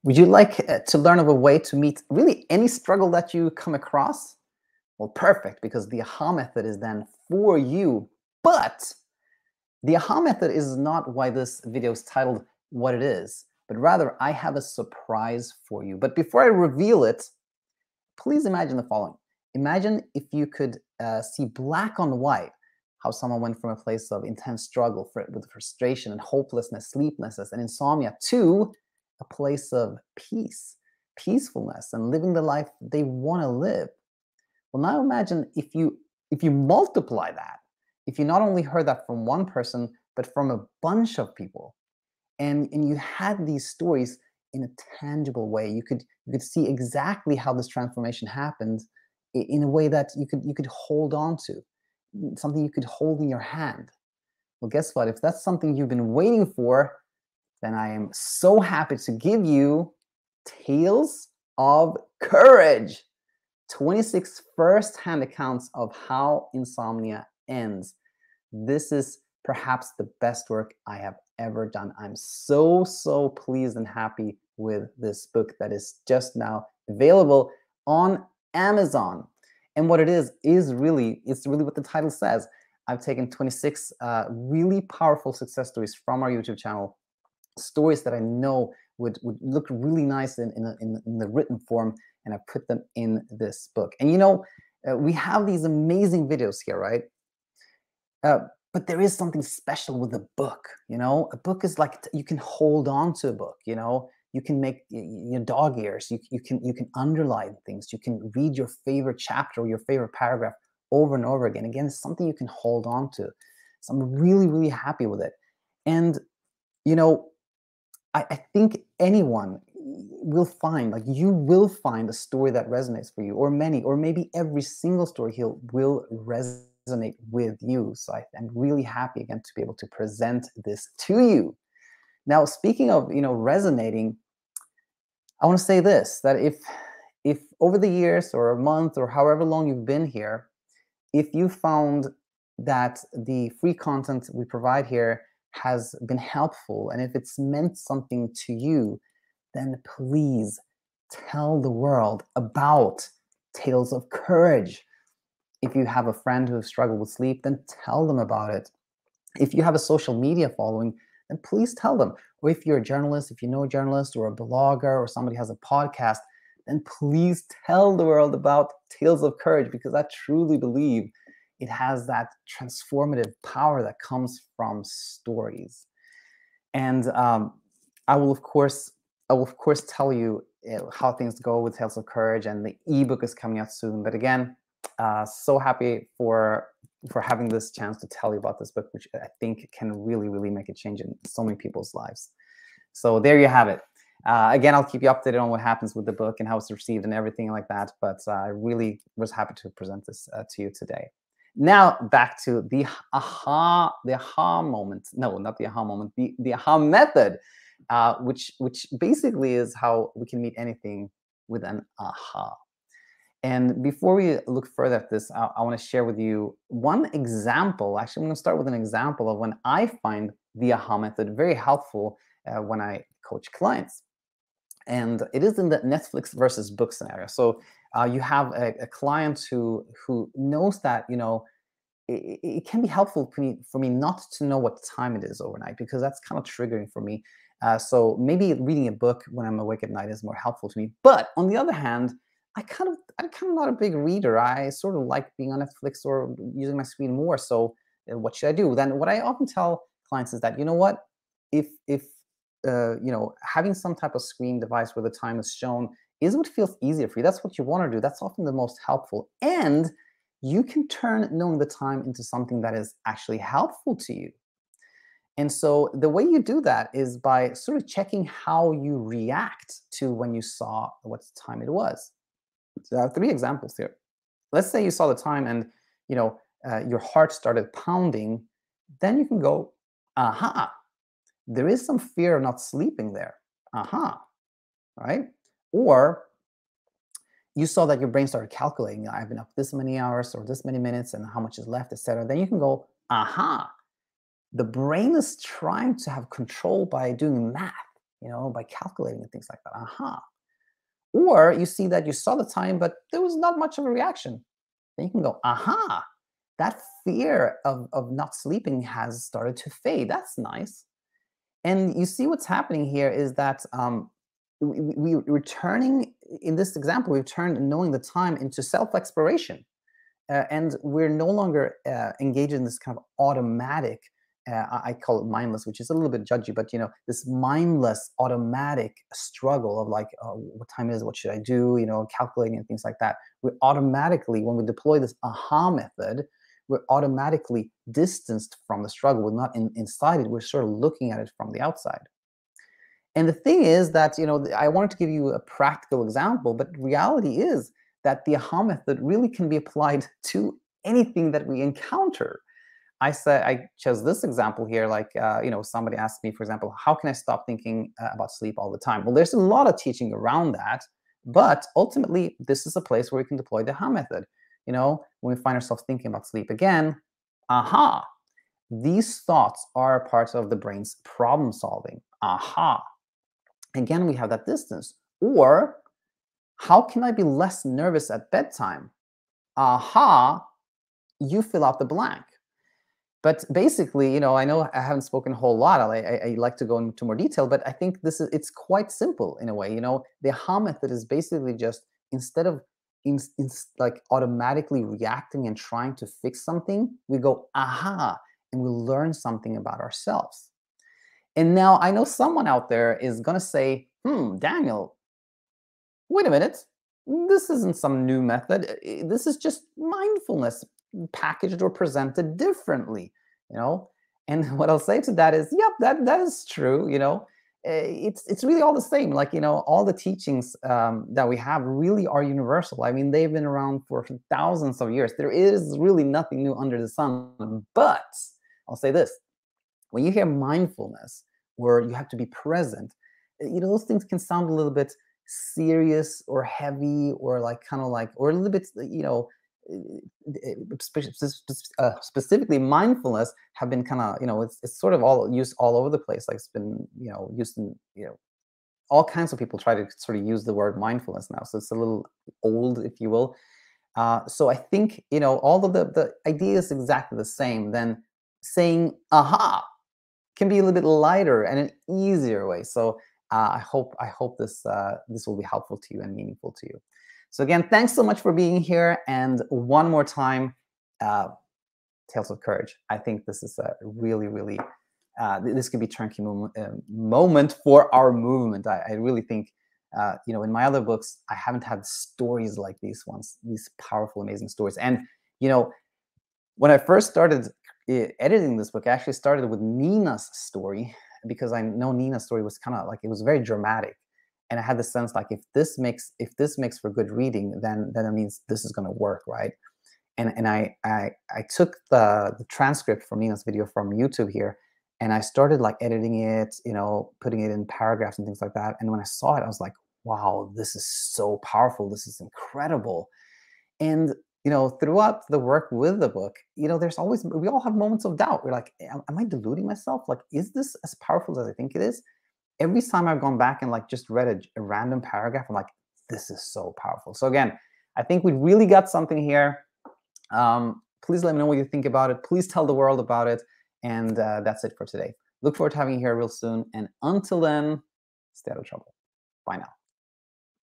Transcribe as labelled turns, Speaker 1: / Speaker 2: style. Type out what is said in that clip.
Speaker 1: Would you like to learn of a way to meet really any struggle that you come across? Well, perfect, because the AHA method is then for you. But the AHA method is not why this video is titled what it is, but rather I have a surprise for you. But before I reveal it, please imagine the following. Imagine if you could see black on white how someone went from a place of intense struggle with frustration and hopelessness, sleeplessness, and insomnia to a place of peace, peacefulness, and living the life they want to live. Well, now imagine if you multiply that, if you not only heard that from one person, but from a bunch of people, and you had these stories in a tangible way. You could see exactly how this transformation happened in a way that you could hold on to, something you could hold in your hand. Well, guess what? If that's something you've been waiting for, then I am so happy to give you Tales of Courage, 26 first-hand accounts of how insomnia ends. This is perhaps the best work I have ever done. I'm so pleased and happy with this book that is just now available on Amazon. And what it is really, it's really what the title says. I've taken 26 really powerful success stories from our YouTube channel, stories that I know would look really nice in the written form, and I put them in this book. And we have these amazing videos here, right? But there is something special with a book. A book is like you can hold on to a book. You can make your dog ears. You can underline things. You can read your favorite chapter or your favorite paragraph over and over again. Again, it's something you can hold on to. So I'm really happy with it. And I think anyone will find, like you will find a story that resonates for you, or many, or maybe every single story will resonate with you. So I'm really happy again to be able to present this to you. Now, speaking of resonating, I want to say this, that if over the years or a month or however long you've been here, if you found that the free content we provide here has been helpful, and if it's meant something to you, then please tell the world about Tales of Courage. If you have a friend who has struggled with sleep, then tell them about it. If you have a social media following, then please tell them. Or if you're a journalist, if you know a journalist or a blogger or somebody has a podcast, then please tell the world about Tales of Courage, because I truly believe it has that transformative power that comes from stories. And I will of course tell you how things go with Tales of Courage, and the ebook is coming out soon. But again, so happy for having this chance to tell you about this book, which I think can really make a change in so many people's lives. So there you have it. Again, I'll keep you updated on what happens with the book and how it's received and everything like that. But I really was happy to present this to you today. Now back to the aha moment. No, not the aha moment. The aha method, which basically is how we can meet anything with an aha. And before we look further at this, I want to share with you one example. Actually, I'm going to start with an example of when I find the AHA method very helpful when I coach clients. And it is in the Netflix versus book scenario. So you have a client who knows that, it can be helpful for me not to know what time it is overnight, because that's kind of triggering for me. So maybe reading a book when I'm awake at night is more helpful to me. But on the other hand, I'm kind of not a big reader. I sort of like being on Netflix or using my screen more. So what should I do? Then what I often tell clients is that, you know what, if having some type of screen device where the time is shown is what feels easier for you. That's what you want to do. That's often the most helpful. And you can turn knowing the time into something that is actually helpful to you. And so the way you do that is by sort of checking how you react to when you saw what time it was. So I have 3 examples here. Let's say you saw the time and your heart started pounding. Then you can go, aha, there is some fear of not sleeping there. Aha, right? Or you saw that your brain started calculating, I've been up this many hours or this many minutes and how much is left, etc. Then you can go, aha, the brain is trying to have control by doing math. by calculating and things like that. Aha. Or you see that you saw the time, but there was not much of a reaction. Then you can go, aha, that fear of not sleeping has started to fade. That's nice. And you see what's happening here is that we're turning, in this example, we've turned knowing the time into self-exploration. And we're no longer engaged in this kind of automatic, I call it mindless, which is a little bit judgy, but this mindless, automatic struggle of like, what time is it? What should I do? Calculating and things like that. We automatically, when we deploy this aha method, we're automatically distanced from the struggle. We're not inside it. We're sort of looking at it from the outside. And the thing is that, I wanted to give you a practical example, but reality is that the aha method really can be applied to anything that we encounter. I chose this example here, like, somebody asked me, for example, how can I stop thinking about sleep all the time? Well, there's a lot of teaching around that, but ultimately, this is a place where we can deploy the aha method. When we find ourselves thinking about sleep again, aha, these thoughts are a part of the brain's problem solving. Aha. Again, we have that distance. Or, how can I be less nervous at bedtime? Aha, you fill out the blank. But basically, I know I haven't spoken a whole lot. I like to go into more detail, but I think it's quite simple in a way. The aha method is basically just, instead of like automatically reacting and trying to fix something, we go aha, and we learn something about ourselves. And now I know someone out there is going to say, Daniel, wait a minute. This isn't some new method. This is just mindfulness packaged or presented differently, And what I'll say to that is, yep, that is true. It's really all the same. Like, all the teachings that we have really are universal. I mean, they've been around for thousands of years. There is really nothing new under the sun. But I'll say this: when you hear mindfulness, or you have to be present, those things can sound a little bit serious or heavy, or like kind of like, or a little bit, specifically mindfulness have been kind of, it's sort of all used all over the place. Like, it's been, used in, all kinds of people try to sort of use the word mindfulness now. So it's a little old, if you will. So I think, all of the idea is exactly the same. Then saying aha can be a little bit lighter and an easier way. So I hope this will be helpful to you and meaningful to you. So again, thanks so much for being here. And one more time, Tales of Courage. I think this is a really, really, this could be turnkey moment for our movement. I really think, in my other books, I haven't had stories like these ones, these powerful, amazing stories. And, when I first started editing this book, I actually started with Nina's story, because I know Nina's story was kind of like, it was very dramatic. And I had the sense like, if this makes for good reading, then it means this is going to work, right? And I took the transcript from Nina's video from YouTube here, and I started like editing it, putting it in paragraphs and things like that. And when I saw it, I was like, wow, this is so powerful. This is incredible. And throughout the work with the book, we all have moments of doubt. We're like, am I deluding myself? Like, is this as powerful as I think it is? Every time I've gone back and like just read a random paragraph, I'm like, this is so powerful. So again, I think we really got something here. Please let me know what you think about it. Please tell the world about it. And that's it for today. Look forward to having you here real soon. And until then, stay out of trouble. Bye now.